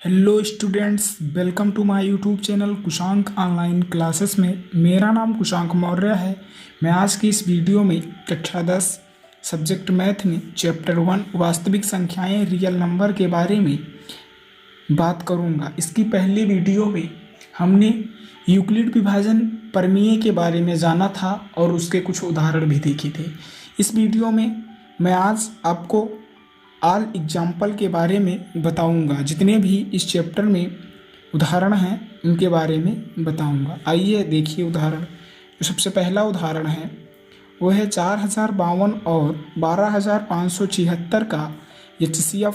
Hello students, welcome to my YouTube channel Kushank online classes में। मेरा नाम कुशांक मौर्य है। मैं आज की इस वीडियो में कक्षा 10 सब्जेक्ट मैथ में चैप्टर 1 वास्तविक संख्याएं रियल नंबर के बारे में बात करूंगा। इसकी पहली वीडियो में हमने यूक्लिड विभाजन प्रमेय के बारे में जाना था और उसके कुछ उदाहरण भी देखे थे। इस वीडियो में मैं आज आपको ऑल एग्जाम्पल के बारे में बताऊंगा। जितने भी इस चैप्टर में उदाहरण हैं उनके बारे में बताऊंगा। आइए देखिए उदाहरण। जो सबसे पहला उदाहरण है वो है 4052 और 12576 का HCF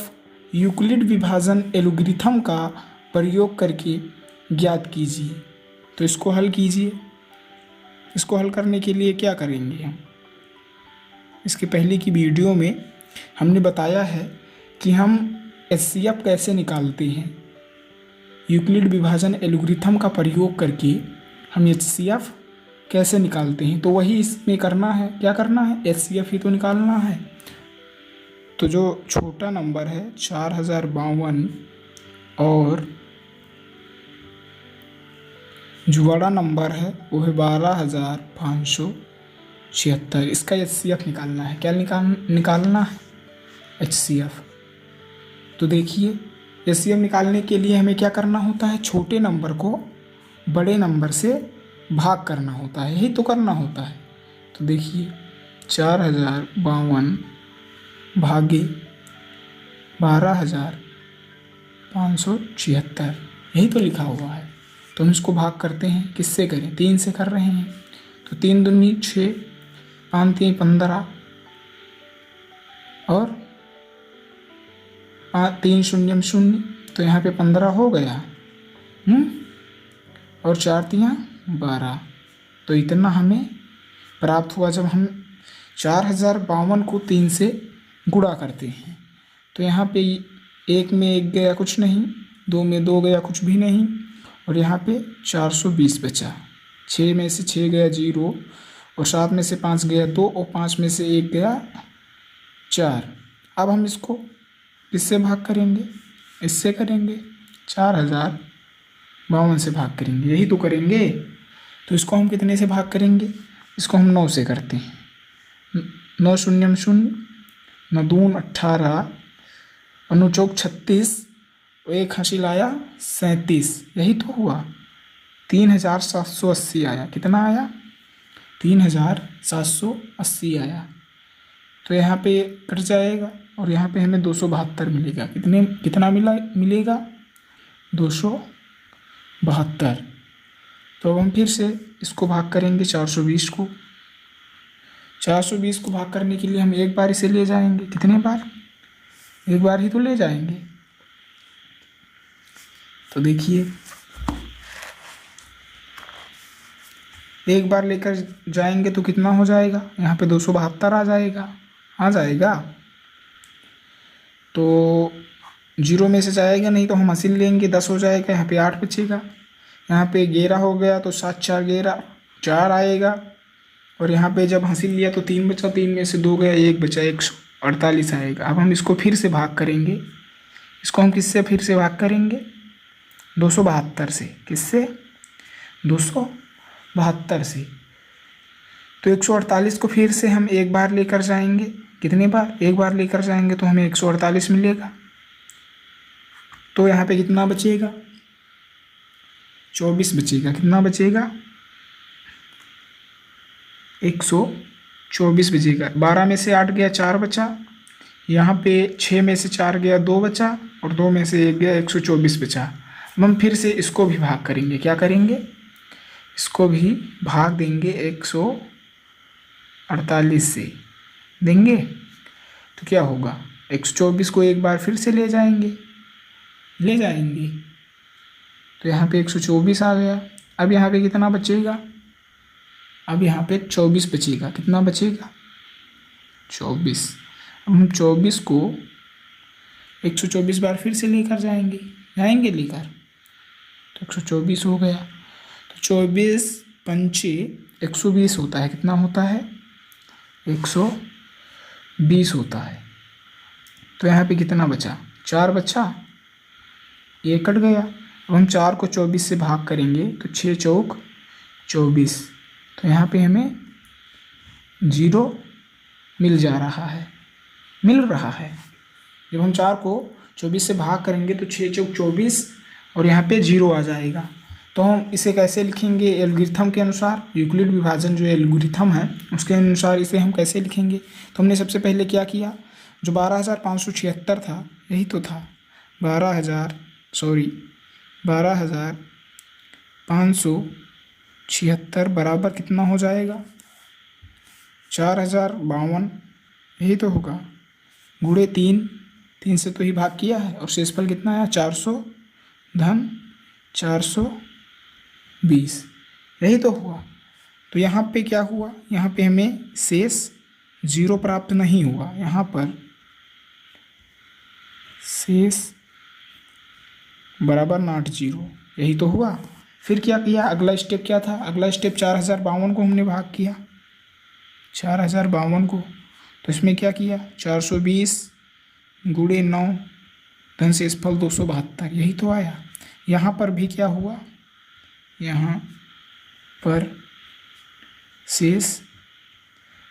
यूक्लिड विभाजन एल्गोरिथम का प्रयोग करके ज्ञात कीजिए। तो इसको हल कीजिए। इसको हल करने के लिए क्या करेंगे हम? इसके पहले की वीडियो में हमने बताया है कि हम HCF कैसे निकालते हैं। यूक्लिड विभाजन एल्गोरिथम का प्रयोग करके हम HCF कैसे निकालते हैं। तो वही इसमें करना है। क्या करना है? HCF ही तो निकालना है। तो जो छोटा नंबर है 4052 और जो बड़ा नंबर है वो है 12576, इसका HCF निकालना है। क्या निकालना है? HCF। तो देखिए HCF निकालने के लिए हमें क्या करना होता है? छोटे नंबर को बड़े नंबर से भाग करना होता है। यही तो करना होता है। तो देखिए 4052 भागे 12576, यही तो लिखा हुआ है। तो हम इसको भाग करते हैं। किससे करें? 3 से कर रहे हैं। तो 3 दूनी 6, 5 3 15 और 3 0 0, तो यहाँ पे 15 हो गया। और 4 3 12। तो इतना हमें प्राप्त हुआ जब हम 4052 को 3 से गुणा करते हैं। तो यहाँ पे 1 में 1 गया कुछ नहीं, 2 में 2 गया कुछ भी नहीं, और यहाँ पे 420 बचा। 6 में से 6 गया 0, और 7 में से 5 गया 2, और 5 में से 1 गया 4। अब हम इसको किससे भाग करेंगे? इससे करेंगे। 4052 से भाग करेंगे। यही तो करेंगे। तो इसको हम कितने से भाग करेंगे? इसको हम 9 से करते हैं। 9 0 0, 9 2 18, 9 4 36, एक हासिल आया 37। यही तो हुआ। 3780 आया। कितना आया? 3780 आया। तो यहाँ पे कट जाएगा और यहाँ पे हमें 272 मिलेगा। कितना मिलेगा? 272। तो अब हम फिर से इसको भाग करेंगे 420 को। 420 को भाग करने के लिए हम एक बार इसे ले जाएंगे। कितने बार? एक बार ही तो ले जाएंगे। तो देखिए एक बार लेकर जाएंगे तो कितना हो जाएगा? यहाँ पे 272 आ जाएगा। तो 0 में से जाएगा नहीं, तो हम हासिल लेंगे, 10 हो जाएगा। यहाँ पे 8 बचेगा। यहाँ पे 11 हो गया, तो 7 4 11, 4 आएगा। और यहाँ पे जब हासिल लिया तो 3 बचा, 3 में से 2 गया, 1 बचा, 148 आएगा। अब हम इसको फिर से भाग करेंगे। इसको हम किससे फिर से भाग करेंगे? 272 से। किससे? 272 से। तो 148 को फिर से हम एक बार लेकर जाएंगे। कितने बार? एक बार लेकर जाएंगे तो हमें 148 मिलेगा। तो यहाँ पे कितना बचेगा? 24 बचेगा। कितना बचेगा? 124 बचेगा। 12 में से 8 गया, 4 बचा। यहाँ पे 6 में से 4 गया, 2 बचा, और 2 में से 1 गया, 124 बचा। अब हम फिर से इसको भी भाग करेंगे। क्या करेंगे? इसको भी भाग देंगे 148 से देंगे। तो क्या होगा? 124 को एक बार फिर से ले जाएंगे। तो यहाँ पे 124 आ गया। अब यहाँ पे कितना बचेगा? अब यहाँ पे 24 बचेगा। कितना बचेगा? 24। अब हम 24 को 124 बार फिर से लेकर जाएंगे लेकर। तो 124 हो गया। तो 24 पंचे 120 होता है। कितना होता है? 120 होता है। तो यहाँ पे कितना बचा? 4 बचा। ये कट गया। अब हम 4 को 24 से भाग करेंगे तो 6 चौक 24, तो यहाँ पे हमें 0 मिल रहा है। जब हम 4 को 24 से भाग करेंगे तो 6 चौक 24 और यहाँ पे 0 आ जाएगा। तो हम इसे कैसे लिखेंगे एल्गोरिथम के अनुसार, यूक्लिड विभाजन जो एल्गोरिथम है उसके अनुसार इसे हम कैसे लिखेंगे। तो हमने सबसे पहले क्या किया, जो 12,576 था यही तो था, 12,576 बराबर कितना हो जाएगा, 4,052 यही तो होगा, गुणे 3 से तो ही भाग किया है और शेषफल कितना आया 400 धन 420, यही तो हुआ। तो यहाँ पे क्या हुआ, यहाँ पे हमें शेष 0 प्राप्त नहीं हुआ, यहाँ पर शेष बराबर नॉट 0, यही तो हुआ। फिर क्या किया, अगला स्टेप क्या था, अगला स्टेप 4,052 को हमने भाग किया, 4,052 को, तो इसमें क्या किया 420 गुणे 9 धन शेषफल 272, यही तो आया। यहाँ पर भी क्या हुआ, यहाँ पर शेष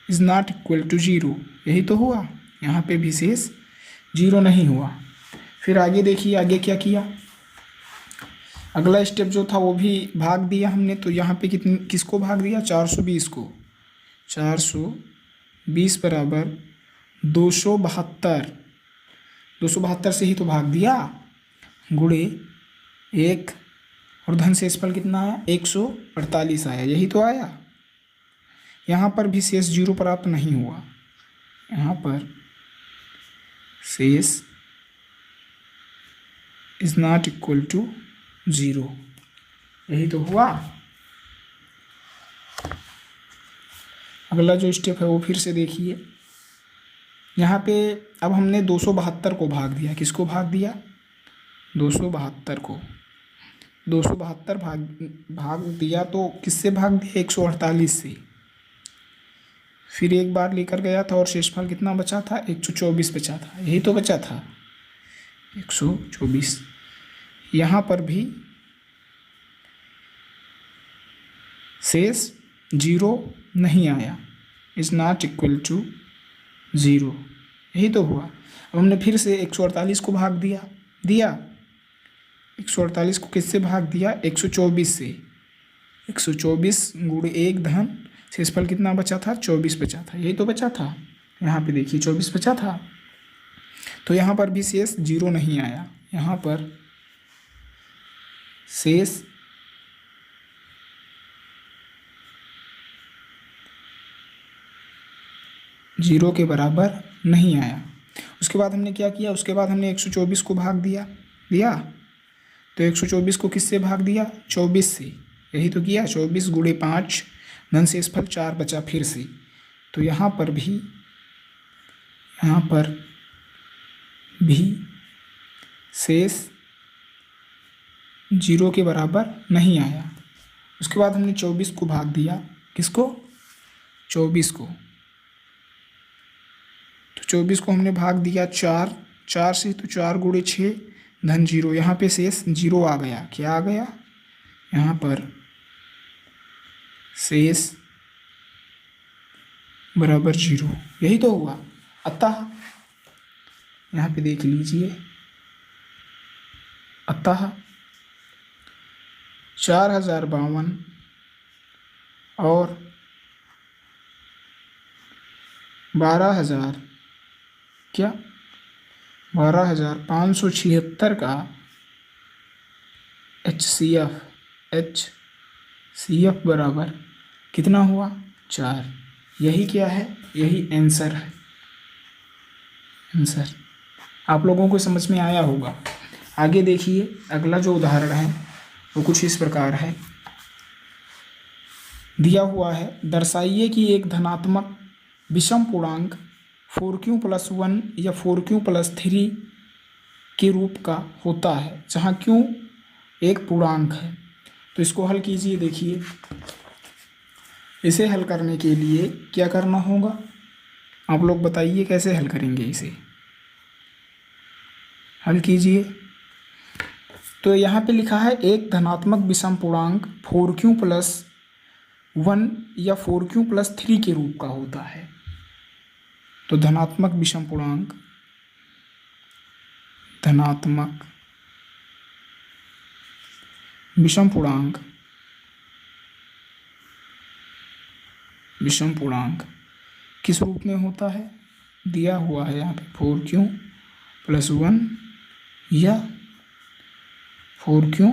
इज नॉट इक्वल टू 0, यही तो हुआ, यहाँ पे भी शेष 0 नहीं हुआ। फिर आगे देखिए, आगे क्या किया, अगला स्टेप जो था वो भी भाग दिया हमने, तो यहाँ पे किसको भाग दिया 420 को, 420 बराबर 272, 272 से ही तो भाग दिया, गुणे 1 और धन शेषफल कितना आया 148 आया, यही तो आया। यहाँ पर भी शेष 0 प्राप्त नहीं हुआ, यहाँ पर शेष इज नॉट इक्वल टू 0, यही तो हुआ। अगला जो स्टेप है वो फिर से देखिए, यहाँ पे अब हमने 272 को भाग दिया, किसको भाग दिया 272 को, 272 भाग दिया तो किससे भाग दिया 148 से, फिर एक बार लेकर गया था और शेषफल कितना बचा था 124 बचा था, यही तो बचा था 124। यहाँ पर भी शेष 0 नहीं आया, इज नॉट इक्वल टू 0, यही तो हुआ। अब हमने फिर से 148 को भाग दिया 148 को किससे भाग दिया 124 से, 124 गुणे 1 धन शेषफल कितना बचा था 24 बचा था, यही तो बचा था। यहाँ पे देखिए 24 बचा था, तो यहाँ पर भी शेष 0 नहीं आया, यहाँ पर शेष 0 के बराबर नहीं आया। उसके बाद हमने क्या किया, उसके बाद हमने 124 को भाग दिया तो 124 को किससे भाग दिया 24 से, यही तो किया, 24 गुणे 5 धन शेषफल 4 बचा फिर से, तो यहाँ पर भी शेष 0 के बराबर नहीं आया। उसके बाद हमने 24 को भाग दिया, किसको 24 को, तो 24 को हमने भाग दिया 4 से, तो 4 गुणे 6 धन 0, यहाँ पे शेष 0 आ गया, क्या आ गया यहाँ पर शेष बराबर 0, यही तो हुआ। अतः यहाँ पे देख लीजिए, अतः 4,052 और 12,576 का HCF बराबर कितना हुआ 4, यही क्या है, यही आंसर है। आंसर आप लोगों को समझ में आया होगा। आगे देखिए, अगला जो उदाहरण है वो कुछ इस प्रकार है, दिया हुआ है, दर्शाइए कि एक धनात्मक विषम पूर्णांक 4q+1 या 4q+3 के रूप का होता है जहाँ q एक पूर्णांक है। तो इसको हल कीजिए। देखिए, इसे हल करने के लिए क्या करना होगा, आप लोग बताइए कैसे हल करेंगे, इसे हल कीजिए। तो यहाँ पे लिखा है एक धनात्मक विषम पूर्णांक 4q प्लस 1 या 4q प्लस 3 के रूप का होता है। तो धनात्मक विषम पूर्णांक, धनात्मक विषम पूर्णांक, विषम पूर्णांक किस रूप में होता है? दिया हुआ है यहाँ पे 4q प्लस 1 या 4q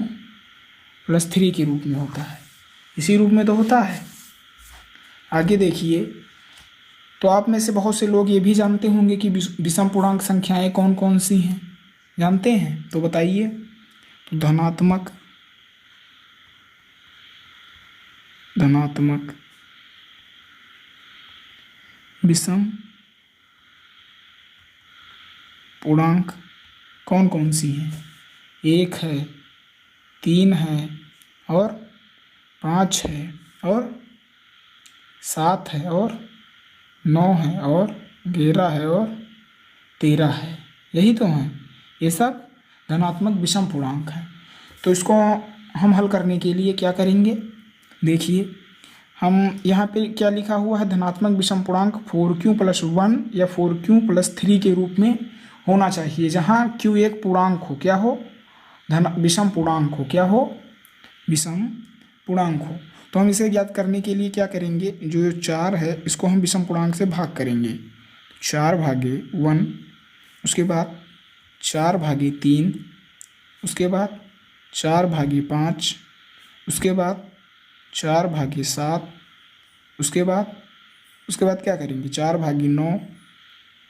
प्लस 3 के रूप में होता है। इसी रूप में तो होता है। आगे देखिए, तो आप में से बहुत से लोग ये भी जानते होंगे कि विषम पूर्णांक संख्याएं कौन कौन सी हैं, जानते हैं? तो बताइए। तो धनात्मक विषम पूर्णांक कौन कौन सी हैं? 1 है, 3 है, और 5 है, और 7 है, और 9 है, और 11 है, और 13 है। यही तो हैं, ये सब धनात्मक विषम पूर्णांक हैं। तो इसको हम हल करने के लिए क्या करेंगे? देखिए, हम यहाँ पे क्या लिखा हुआ है? धनात्मक विषम पूर्णांक 4q प्लस 1 या 4q प्लस 3 के रूप में होना चाहिए, जहाँ q एक पूर्णांक हो। क्या हो? विषम पूर्णांक हो। क्या हो? विषम पूर्णांक हो। तो हम इसे ज्ञात करने के लिए क्या करेंगे? जो 4 है इसको हम विषम पूर्णांक से भाग करेंगे। 4/1, उसके बाद 4/3, उसके बाद 4/5, उसके बाद 4/7, उसके बाद क्या करेंगे? 4/9,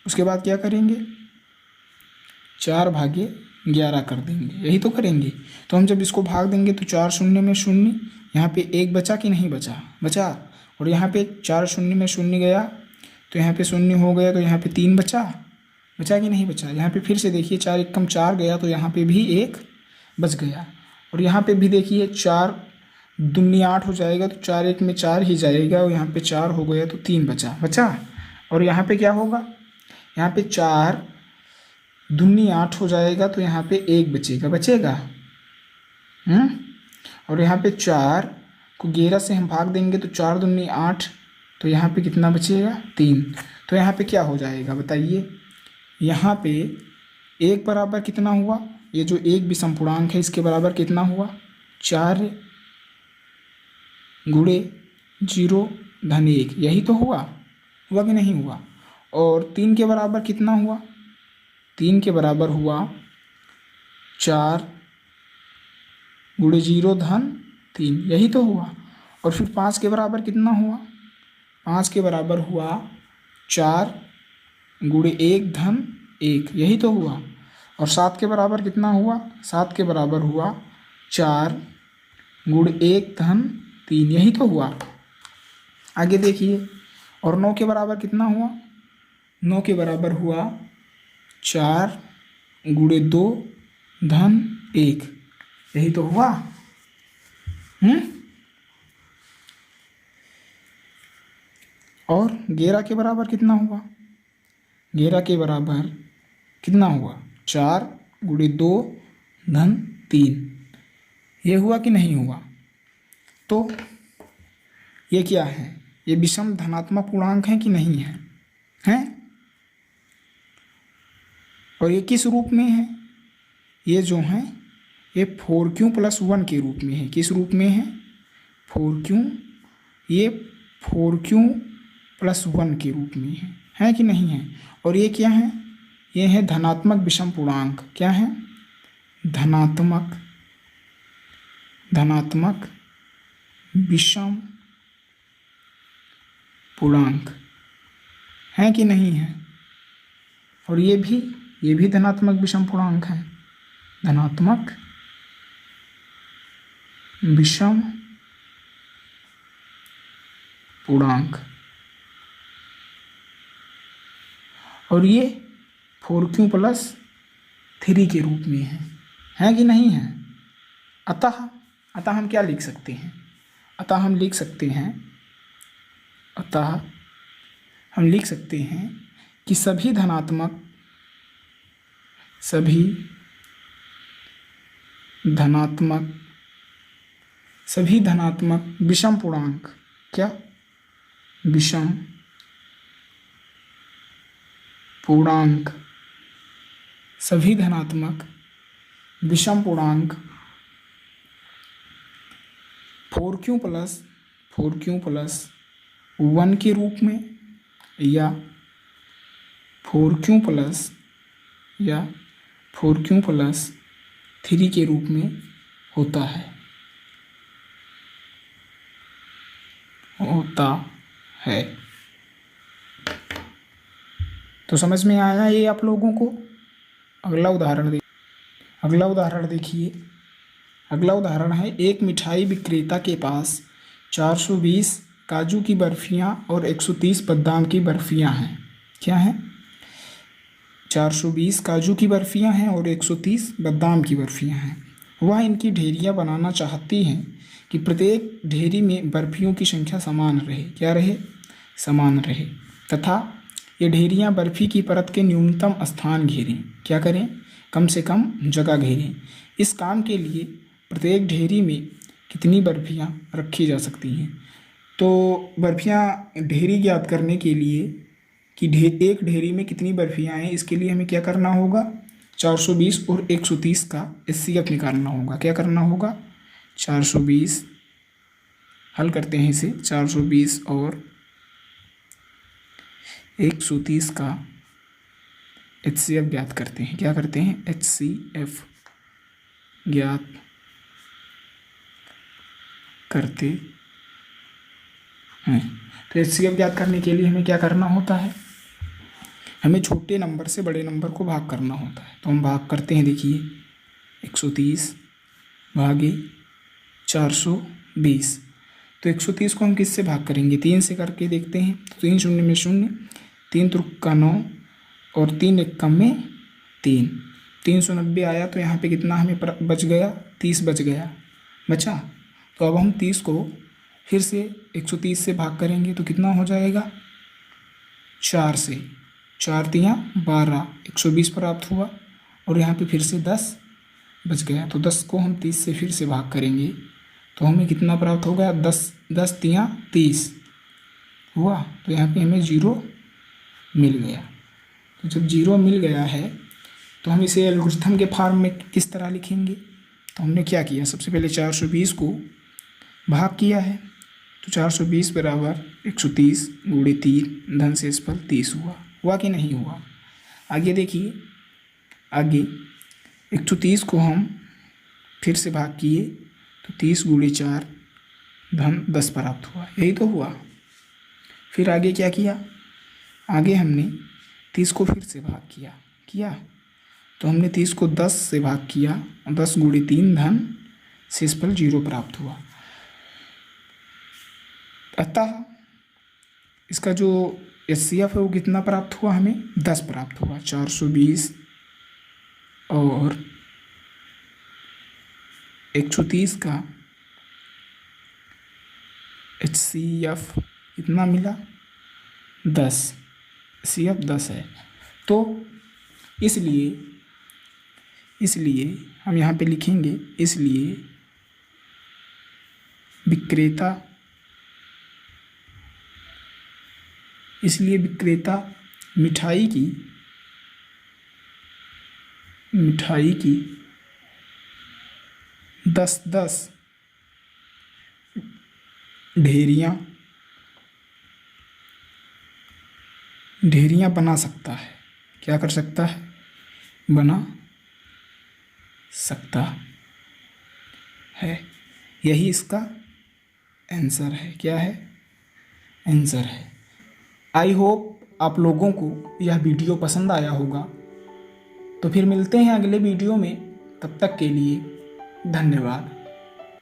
उसके बाद क्या करेंगे? 4/11 कर देंगे। यही तो करेंगे। तो हम जब इसको भाग देंगे तो 4 शून्य में शून्य, यहाँ पे 1 बचा कि नहीं बचा? बचा। और यहाँ पे 4 शून्य में शून्य गया तो यहाँ पे शून्य हो गया, तो यहाँ पे 3 बचा कि नहीं बचा? यहाँ पे फिर से देखिए, 4 एकम 4 गया तो यहाँ पे भी 1 बच गया। और यहाँ पे भी देखिए, 4 दूनी 8 हो जाएगा तो 4 1 में 4 ही जाएगा, और यहाँ पे 4 हो गया तो 3 बचा। और यहाँ पे क्या होगा? यहाँ पे 4 दूनी 8 हो जाएगा तो यहाँ पे 1 बचेगा। और यहाँ पे 4 को 11 से हम भाग देंगे तो 4 दूनी 8, तो यहाँ पे कितना बचेगा? 3। तो यहाँ पे क्या हो जाएगा बताइए? यहाँ पे 1 बराबर कितना हुआ? ये जो एक विषम पूर्णांक है इसके बराबर कितना हुआ? 4 गुणे 0 धन 1। यही तो हुआ कि नहीं हुआ? और 3 के बराबर कितना हुआ? 3 के बराबर हुआ 4 गुणे 0 धन 3। यही तो हुआ। और फिर 5 के बराबर कितना हुआ? 5 के बराबर हुआ 4 गुणे 1 धन 1। यही तो हुआ। और 7 के बराबर कितना हुआ? 7 के बराबर हुआ 4 गुणे 1 धन 3। यही तो हुआ। आगे देखिए, और 9 के बराबर कितना हुआ? 9 के बराबर हुआ 4 गुणे 2 धन 1। यही तो हुआ। और 11 के बराबर कितना हुआ? 11 के बराबर कितना हुआ? 4 गुणे 2 धन 3। ये हुआ कि नहीं हुआ? तो ये क्या है? ये विषम धनात्मक पूर्णांक है कि नहीं है? हैं? और ये किस रूप में है? ये जो है ये 4q प्लस 1 के रूप में है। किस रूप में है? 4q, ये 4q प्लस 1 के रूप में है कि नहीं है? और ये क्या है? ये है धनात्मक विषम पूर्णांक। क्या है? धनात्मक विषम पूर्णांक है कि नहीं है? और ये भी धनात्मक विषम पूर्णांक है। धनात्मक विषम पूर्णांक। और ये 4q प्लस 3 के रूप में है कि नहीं है? अतः हम क्या लिख सकते हैं? अतः हम लिख सकते हैं कि सभी धनात्मक, सभी धनात्मक विषम पूर्णांक, क्या विषम पूर्णांक, सभी धनात्मक विषम पूर्णांक 4q प्लस 1 के रूप में या 4q प्लस 3 के रूप में होता है। तो समझ में आया ये आप लोगों को। अगला उदाहरण देखिए। अगला उदाहरण है, एक मिठाई विक्रेता के पास 420 काजू की बर्फियां और 130 बादाम की बर्फियां हैं। क्या है? 420 काजू की बर्फियां हैं और 130 बादाम की बर्फियां हैं। वह इनकी ढेरियां बनाना चाहती हैं कि प्रत्येक ढेरी में बर्फियों की संख्या समान रहे। क्या रहे? समान रहे, तथा ये ढेरियां बर्फी की परत के न्यूनतम स्थान घेरें। क्या करें? कम से कम जगह घेरें। इस काम के लिए प्रत्येक ढेरी में कितनी बर्फियां रखी जा सकती हैं? तो बर्फियां ढेरी ज्ञात करने के लिए कि एक ढेरी में कितनी बर्फियां हैं, इसके लिए हमें क्या करना होगा? 420 और 130 का HCF निकालना होगा। क्या करना होगा? 420, हल करते हैं इसे, 420 और 130 का HCF ज्ञात करते हैं। क्या करते हैं? HCF ज्ञात करते हैं। तो HCF ज्ञात करने के लिए हमें क्या करना होता है? हमें छोटे नंबर से बड़े नंबर को भाग करना होता है। तो हम भाग करते हैं, देखिए 130 भागे 420। तो 130 को हम किससे भाग करेंगे? 3 से करके देखते हैं। तो 3 शून्य में 0, 3 तुक्का 9 और 3 एक्का में 3, 390 आया। तो यहाँ पे कितना हमें बच गया? 30 बचा। तो अब हम 30 को फिर से 130 से भाग करेंगे तो कितना हो जाएगा? 4 से, 4 तियाँ 12, 120 प्राप्त हुआ। और यहाँ पे फिर से 10 बच गया। तो 10 को हम 30 से फिर से भाग करेंगे तो हमें कितना प्राप्त होगा? 10 तियाँ 30 हुआ। तो यहाँ पे हमें 0 मिल गया। तो जब 0 मिल गया है तो हम इसे एल्गोरिथम के फॉर्म में किस तरह लिखेंगे? तो हमने क्या किया? सबसे पहले 420 को भाग किया है। तो 420 बराबर 130 गुणे 3 धन शेषफल 30 हुआ कि नहीं हुआ? आगे देखिए, आगे 130 को हम फिर से भाग किए तो 30 गुणे 4 धन 10 प्राप्त हुआ। यही तो हुआ। फिर आगे क्या किया? आगे हमने 30 को फिर से भाग किया तो हमने 30 को 10 से भाग किया और 10 गुणे 3 धन शेषफल 0 प्राप्त हुआ। अतः इसका जो HCF है वो कितना प्राप्त हुआ? हमें 10 प्राप्त हुआ। 420 और 130 का HCF कितना मिला? 10। HCF 10 है। तो इसलिए हम यहाँ पे लिखेंगे, इसलिए विक्रेता मिठाई की 10 ढेरियाँ बना सकता है। क्या कर सकता है? बना सकता है। यही इसका आंसर है। क्या है? आंसर है। आई होप आप लोगों को यह वीडियो पसंद आया होगा। तो फिर मिलते हैं अगले वीडियो में। तब तक के लिए धन्यवाद।